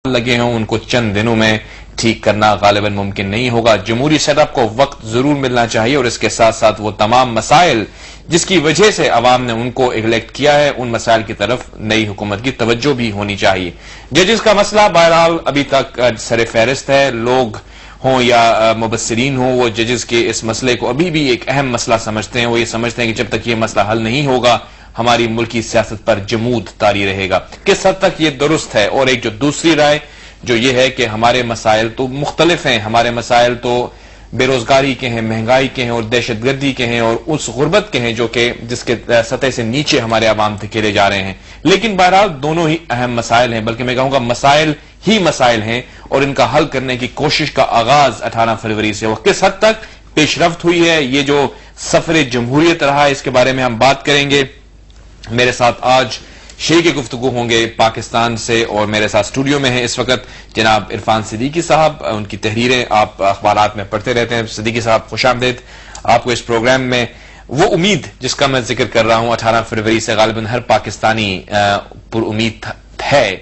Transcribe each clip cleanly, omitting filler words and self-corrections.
لگے ہوں ان کو چند دنوں میں ٹھیک کرنا غالباً ممکن نہیں ہوگا. جمہوری سیٹ اپ کو وقت ضرور ملنا چاہیے اور اس کے ساتھ ساتھ وہ تمام مسائل جس کی وجہ سے عوام نے ان کو الیکٹ کیا ہے ان مسائل کی طرف نئی حکومت کی توجہ بھی ہونی چاہیے. ججز کا مسئلہ بہرحال ابھی تک سر فہرست ہے. لوگ ہوں یا مبصرین ہوں وہ ججز کے اس مسئلے کو ابھی بھی ایک اہم مسئلہ سمجھتے ہیں. وہ یہ سمجھتے ہیں کہ جب تک یہ مسئلہ حل نہیں ہوگا ہماری ملکی سیاست پر جمود طاری رہے گا. کس حد تک یہ درست ہے؟ اور ایک جو دوسری رائے جو یہ ہے کہ ہمارے مسائل تو مختلف ہیں. ہمارے مسائل تو بے روزگاری کے ہیں, مہنگائی کے ہیں اور دہشت گردی کے ہیں اور اس غربت کے ہیں جو کہ جس کے سطح سے نیچے ہمارے عوام دھکیلے جا رہے ہیں. لیکن بہرحال دونوں ہی اہم مسائل ہیں, بلکہ میں کہوں گا مسائل ہی مسائل ہیں اور ان کا حل کرنے کی کوشش کا آغاز 18 فروری سے. وہ کس حد تک پیش رفت ہوئی ہے, یہ جو سفر جمہوریت رہا ہے, اس کے بارے میں ہم بات کریں گے. میرے ساتھ آج شریک گفتگو ہوں گے پاکستان سے اور میرے ساتھ اسٹوڈیو میں ہیں اس وقت جناب عرفان صدیقی صاحب. ان کی تحریریں آپ اخبارات میں پڑھتے رہتے ہیں. صدیقی صاحب خوش آمدید آپ کو اس پروگرام میں. وہ امید جس کا میں ذکر کر رہا ہوں 18 فروری سے غالباً ہر پاکستانی پر امید ہے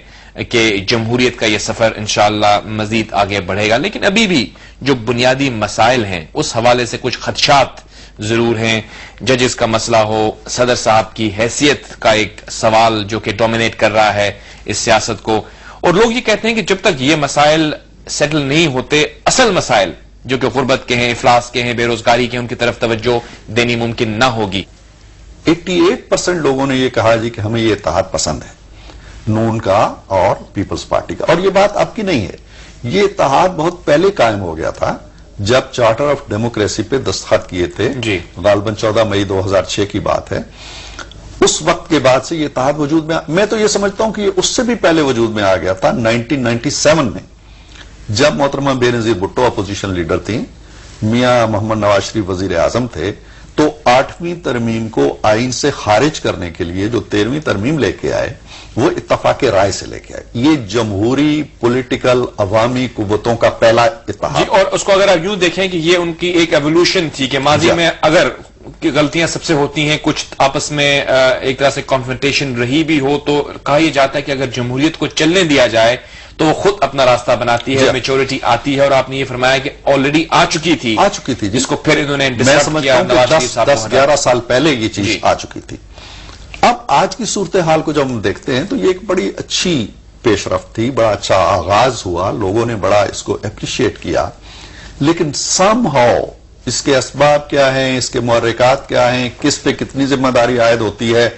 کہ جمہوریت کا یہ سفر انشاءاللہ مزید آگے بڑھے گا. لیکن ابھی بھی جو بنیادی مسائل ہیں اس حوالے سے کچھ خدشات ضرور ہیں. ججز کا مسئلہ ہو, صدر صاحب کی حیثیت کا ایک سوال جو کہ ڈومینیٹ کر رہا ہے اس سیاست کو, اور لوگ یہ کہتے ہیں کہ جب تک یہ مسائل سیٹل نہیں ہوتے اصل مسائل جو کہ غربت کے ہیں, افلاس کے ہیں, بے روزگاری کے ہیں, ان کی طرف توجہ دینی ممکن نہ ہوگی. 88% لوگوں نے یہ کہا جی کہ ہمیں یہ اتحاد پسند ہے, نون کا اور پیپلز پارٹی کا. اور یہ بات اب کی نہیں ہے, یہ اتحاد بہت پہلے قائم ہو گیا تھا جب چارٹر آف ڈیموکریسی پہ دستخط کیے تھے. جی غالباً 14 مئی 2006 کی بات ہے. اس وقت کے بعد سے یہ اتحاد وجود میں میں تو یہ سمجھتا ہوں کہ یہ اس سے بھی پہلے وجود میں آ گیا تھا 1997 میں, جب محترمہ بے نظیر بھٹو اپوزیشن لیڈر تھیں, میاں محمد نواز شریف وزیر اعظم تھے, تو 8ویں ترمیم کو آئین سے خارج کرنے کے لیے جو 13ویں ترمیم لے کے آئے وہ اتفاق رائے سے لے کے آئے. یہ جمہوری پولیٹیکل عوامی قوتوں کا پہلا اتحاد. جی, اور اس کو اگر آپ یوں دیکھیں کہ یہ ان کی ایک ایوولوشن تھی کہ ماضی میں اگر غلطیاں سب سے ہوتی ہیں, کچھ آپس میں ایک طرح سے کانفرنٹیشن رہی بھی ہو, تو کہا یہ جاتا ہے کہ اگر جمہوریت کو چلنے دیا جائے تو وہ خود اپنا راستہ بناتی ہے, میچورٹی آتی ہے, اور آپ نے یہ فرمایا کہ آلریڈی آ چکی تھی جس کو پھر انہوں نے میں سمجھتا ہوں 10-11 سال پہلے یہ چیز آ چکی تھی. اب آج کی صورتحال کو جب ہم دیکھتے ہیں تو یہ ایک بڑی اچھی پیش رفت تھی, بڑا اچھا آغاز ہوا, لوگوں نے بڑا اس کو اپریشیٹ کیا. لیکن سم ہاؤ اس کے اسباب کیا ہیں, اس کے محرکات کیا ہیں, کس پہ کتنی ذمہ داری عائد ہوتی ہے,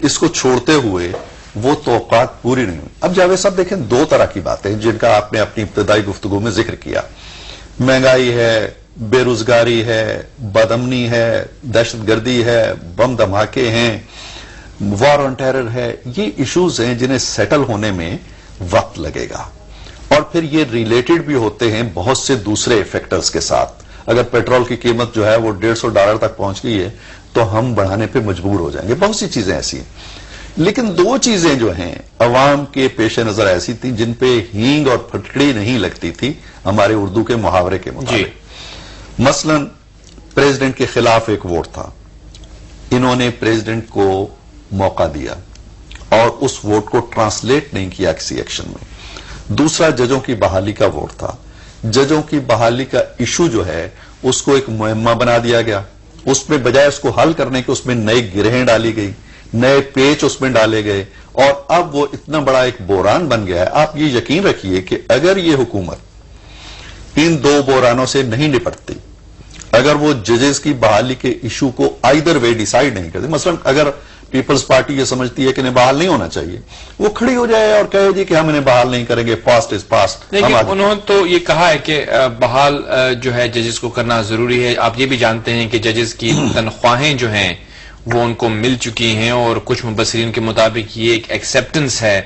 اس کو چھوڑتے ہوئے وہ توقعات پوری نہیں ہوئی. اب جاوید صاحب دیکھیں, دو طرح کی باتیں جن کا آپ نے اپنی ابتدائی گفتگو میں ذکر کیا. مہنگائی ہے, بے روزگاری ہے, بد امنی ہے, دہشت گردی ہے, بم دھماکے ہیں, وار آن ٹیرر ہے. یہ ایشوز ہیں جنہیں سیٹل ہونے میں وقت لگے گا, اور پھر یہ ریلیٹڈ بھی ہوتے ہیں بہت سے دوسرے فیکٹرز کے ساتھ. اگر پیٹرول کی قیمت جو ہے وہ $150 تک پہنچ گئی ہے تو ہم بڑھانے پہ مجبور ہو جائیں گے. بہت سی چیزیں ایسی ہیں. لیکن دو چیزیں جو ہیں عوام کے پیش نظر ایسی تھیں جن پہ ہینگ اور پھٹکڑی نہیں لگتی تھی ہمارے اردو کے محاورے کے مطابق. مثلا پریزیڈنٹ کے خلاف ایک ووٹ تھا, انہوں نے پریزیڈنٹ کو موقع دیا اور اس ووٹ کو ٹرانسلیٹ نہیں کیا کسی ایکشن میں. دوسرا ججوں کی بحالی کا ووٹ تھا. ججوں کی بحالی کا ایشو جو ہے اس کو ایک مہمہ بنا دیا گیا, اس میں بجائے اس کو حل کرنے کے اس میں نئی گرہیں ڈالی گئی, نئے پیچ اس میں ڈالے گئے, اور اب وہ اتنا بڑا ایک بحران بن گیا ہے. آپ یہ یقین رکھیے کہ اگر یہ حکومت ان دو بحرانوں سے نہیں نپٹتی, اگر وہ ججز کی بحالی کے ایشو کو آئیدر وے ڈیسائیڈ نہیں کرتی, مثلا اگر پیپلز پارٹی یہ سمجھتی ہے کہ انہیں بحال نہیں ہونا چاہیے, وہ کھڑی ہو جائے اور کہے جی کہ ہم انہیں بحال نہیں کریں گے, پاسٹ از پاسٹ. لیکن انہوں نے تو یہ کہا ہے کہ بحال جو ہے ججز کو کرنا ضروری ہے. آپ یہ بھی جانتے ہیں کہ ججز کی تنخواہیں جو ہیں وہ ان کو مل چکی ہیں, اور کچھ مبصرین کے مطابق یہ ایک ایکسیپٹنس ہے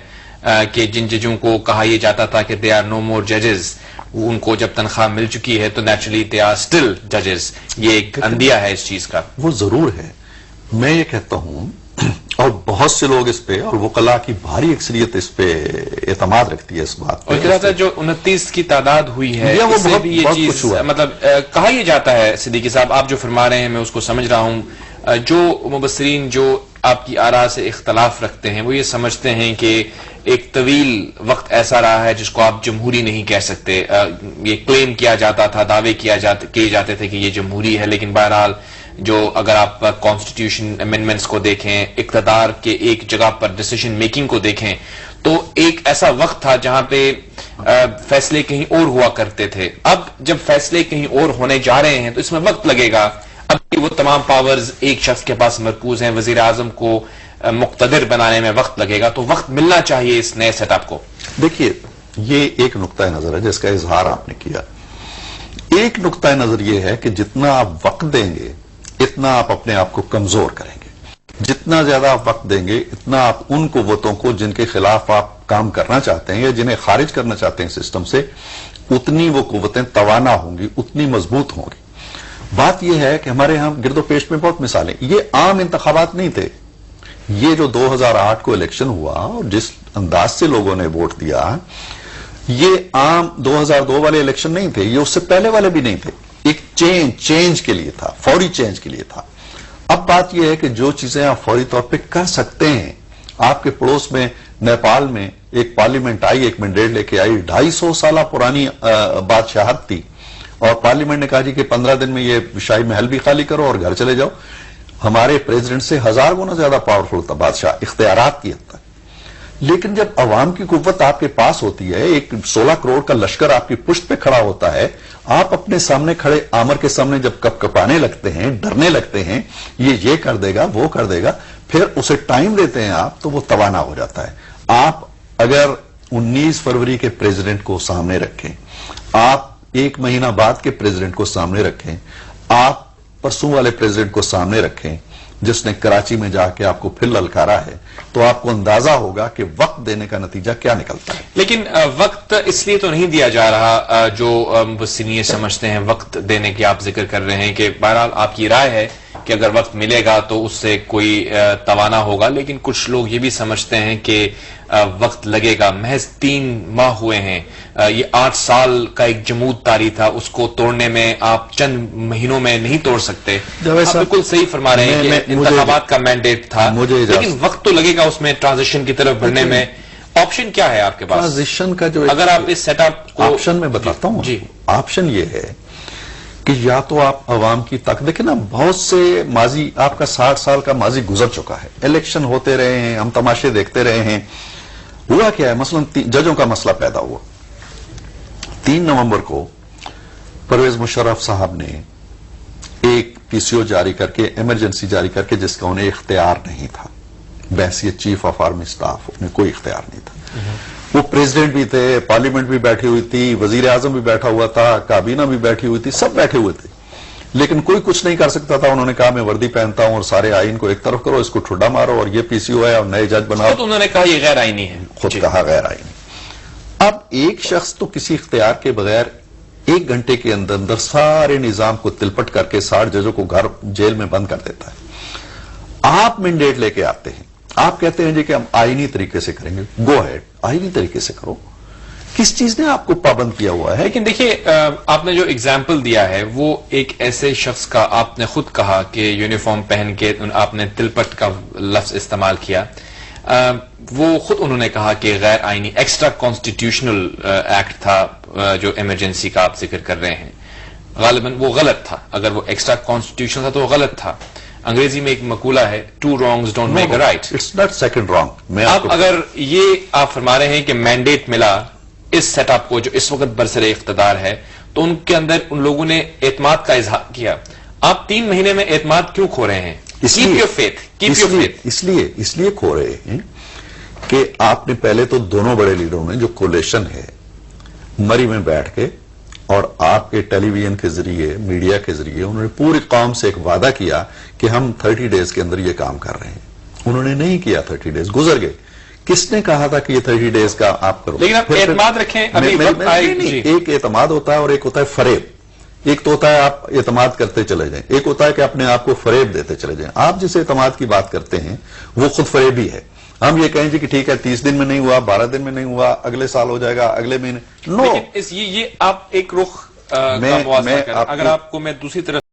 کہ جن ججوں کو کہا یہ جاتا تھا کہ دے آر نو مور ججز, ان کو جب تنخواہ مل چکی ہے تو نیچرلی دے آر اسٹل ججز. یہ ایک اندیہ ہے اس چیز کا. وہ ضرور ہے. میں یہ کہتا ہوں, اور بہت سے لوگ اس پہ, اور وکلاء کی بھاری اکثریت اس پہ اعتماد رکھتی ہے اس بات پہ. اور کہا تھا جو 29 کی تعداد ہوئی ہے اس سے بھی یہ چیز مطلب کہا یہ جاتا ہے. صدیقی صاحب آپ جو فرما رہے ہیں میں اس کو سمجھ رہا ہوں. جو مبصرین جو آپ کی آراء سے اختلاف رکھتے ہیں وہ یہ سمجھتے ہیں کہ ایک طویل وقت ایسا رہا ہے جس کو آپ جمہوری نہیں کہہ سکتے. یہ کلیم کیا جاتا تھا, دعوے کیے جاتے تھے کہ یہ جمہوری ہے, لیکن بہرحال جو اگر آپ کانسٹیٹیوشن امینڈمنٹس کو دیکھیں, اقتدار کے ایک جگہ پر ڈیسیژن میکنگ کو دیکھیں, تو ایک ایسا وقت تھا جہاں پہ فیصلے کہیں اور ہوا کرتے تھے. اب جب فیصلے کہیں اور ہونے جا رہے ہیں تو اس میں وقت لگے گا. اب وہ تمام پاورز ایک شخص کے پاس مرکوز ہیں, وزیر اعظم کو مقتدر بنانے میں وقت لگے گا, تو وقت ملنا چاہیے اس نئے سیٹ اپ کو. دیکھیے, یہ ایک نقطہ نظر ہے جس کا اظہار آپ نے کیا. ایک نقطہ نظر یہ ہے کہ جتنا آپ وقت دیں گے اتنا آپ اپنے آپ کو کمزور کریں گے. جتنا زیادہ آپ وقت دیں گے اتنا آپ ان قوتوں کو جن کے خلاف آپ کام کرنا چاہتے ہیں یا جنہیں خارج کرنا چاہتے ہیں سسٹم سے, اتنی وہ قوتیں توانا ہوں گی, اتنی مضبوط ہوں گی. بات یہ ہے کہ ہمارے ہاں گرد و پیش میں بہت مثالیں. یہ عام انتخابات نہیں تھے. یہ جو 2008 کو الیکشن ہوا اور جس انداز سے لوگوں نے ووٹ دیا, یہ عام 2002 والے الیکشن نہیں تھے, یہ اس سے پہلے والے بھی نہیں تھے. ایک چینج کے لیے تھا, فوری چینج کے لیے تھا. اب بات یہ ہے کہ جو چیزیں آپ فوری طور پہ کر سکتے ہیں, آپ کے پڑوس میں نیپال میں ایک پارلیمنٹ آئی, ایک مینڈیٹ لے کے آئی, 250 سالہ پرانی بادشاہت تھی, اور پارلیمنٹ نے کہا جی کہ 15 دن میں یہ شاہی محل بھی خالی کرو اور گھر چلے جاؤ. ہمارے پریزیڈنٹ سے 1000 گنا زیادہ پاورفل تھا بادشاہ اختیارات کی حد تک. لیکن جب عوام کی قوت آپ کے پاس ہوتی ہے, ایک 16 کروڑ کا لشکر آپ کی پشت پہ کھڑا ہوتا ہے, آپ اپنے سامنے کھڑے آمر کے سامنے جب کپ کپانے لگتے ہیں, ڈرنے لگتے ہیں, یہ کر دے گا, وہ کر دے گا, پھر اسے ٹائم دیتے ہیں آپ, تو وہ توانا ہو جاتا ہے. آپ اگر 19 فروری کے پریزیڈنٹ کو سامنے رکھیں, آپ 1 مہینہ بعد کے پریزیڈنٹ کو سامنے رکھیں, آپ پرسوں والے پریزیڈنٹ کو سامنے رکھیں جس نے کراچی میں جا کے آپ کو پھر للکارا ہے, تو آپ کو اندازہ ہوگا کہ وقت دینے کا نتیجہ کیا نکلتا ہے. لیکن وقت اس لیے تو نہیں دیا جا رہا جو مبصرین یہ سمجھتے ہیں وقت دینے کی آپ ذکر کر رہے ہیں, کہ بہرحال آپ کی رائے ہے کہ اگر وقت ملے گا تو اس سے کوئی توانا ہوگا, لیکن کچھ لوگ یہ بھی سمجھتے ہیں کہ وقت لگے گا. محض 3 ماہ ہوئے ہیں, یہ 8 سال کا ایک جمود طاری تھا, اس کو توڑنے میں آپ چند مہینوں میں نہیں توڑ سکتے. آپ بالکل صحیح فرما رہے ہیں کہ انتخابات کا مینڈیٹ تھا, لیکن وقت تو لگے گا اس میں ٹرانزیشن کی طرف بڑھنے میں. آپشن کیا ہے آپ کے پاس ٹرانزیشن کا؟ جو اگر آپ اس سیٹ اپ کو آپشن میں بتاتا ہوں, جی آپشن یہ ہے کہ یا تو آپ عوام کی طاقت دیکھیں نا, بہت سے ماضی, آپ کا 60 سال کا ماضی گزر چکا ہے, الیکشن ہوتے رہے ہیں, ہم تماشے دیکھتے رہے ہیں. ہوا کیا ہے, مثلا ججوں کا مسئلہ پیدا ہوا. 3 نومبر کو پرویز مشرف صاحب نے ایک پی سی او جاری کر کے, ایمرجنسی جاری کر کے, جس کا انہیں اختیار نہیں تھا. بحیثیت چیف آف آرمی اسٹاف انہیں کوئی اختیار نہیں تھا. وہ پریزیڈنٹ بھی تھے, پارلیمنٹ بھی بیٹھی ہوئی تھی, وزیر اعظم بھی بیٹھا ہوا تھا, کابینہ بھی بیٹھی ہوئی تھی, سب بیٹھے ہوئے تھے, لیکن کوئی کچھ نہیں کر سکتا تھا. انہوں نے کہا میں وردی پہنتا ہوں اور سارے آئین کو ایک طرف کرو, اس کو ٹھڈا مارو, اور یہ پی سی او ہے اور نئے جج بناؤ. تو انہوں نے کہا یہ غیر آئینی ہے, خود کہا غیر آئینی. اب ایک شخص تو کسی اختیار کے بغیر 1 گھنٹے کے اندر اندر سارے نظام کو تلپٹ کر کے 60 ججوں کو گھر جیل میں بند کر دیتا ہے. آپ مینڈیٹ لے کے آتے ہیں, آپ کہتے ہیں جی کہ ہم آئینی طریقے سے کریں گے. گو ہیڈ, آئینی طریقے سے کرو. کس چیز نے آپ کو پابند کیا ہوا ہے؟ لیکن دیکھیے, آپ نے جو اگزامپل دیا ہے وہ ایک ایسے شخص کا, آپ نے خود کہا کہ یونیفارم پہن کے آپ نے تلپٹ کا لفظ استعمال کیا, وہ خود انہوں نے کہا کہ غیر آئینی ایکسٹرا کانسٹیٹیوشنل ایکٹ تھا جو ایمرجنسی کا آپ ذکر کر رہے ہیں. غالباً وہ غلط تھا. اگر وہ ایکسٹرا کانسٹیٹیوشنل تھا تو وہ غلط تھا. انگریزی میں ایک مقولہ ہے, 2 wrongs don't make a right. It's not second wrong. اب اگر یہ آپ فرما رہے ہیں کہ مینڈیٹ ملا اس سیٹ اپ کو جو اس وقت برسر اقتدار ہے, تو ان کے اندر ان لوگوں نے اعتماد کا اظہار کیا. آپ 3 مہینے میں اعتماد کیوں کھو رہے ہیں؟ Keep your faith. اس لیے کھو رہے ہیں کہ آپ نے پہلے تو دونوں بڑے لیڈروں نے جو کولیشن ہے مری میں بیٹھ کے, اور آپ کے ٹیلی ویژن کے ذریعے, میڈیا کے ذریعے انہوں نے پوری قوم سے ایک وعدہ کیا کہ ہم 30 ڈیز کے اندر یہ کام کر رہے ہیں. انہوں نے نہیں کیا, 30 ڈیز گزر گئے. کس نے کہا تھا کہ یہ 30 ڈیز کا آپ کرو؟ لیکن آپ اعتماد رکھیں, ایک اعتماد ہوتا ہے اور ایک ہوتا ہے فریب. ایک تو ہوتا ہے آپ اعتماد کرتے چلے جائیں, ایک ہوتا ہے کہ اپنے آپ کو فریب دیتے چلے جائیں. آپ جس اعتماد کی بات کرتے ہیں وہ خود فریبی ہے. ہم یہ کہیں جی کہ ٹھیک ہے 30 دن میں نہیں ہوا, 12 دن میں نہیں ہوا, اگلے سال ہو جائے گا, اگلے مہینے. لیکن یہ آپ ایک رخ کا موازنہ کریں. اگر آپ کو میں دوسری طرف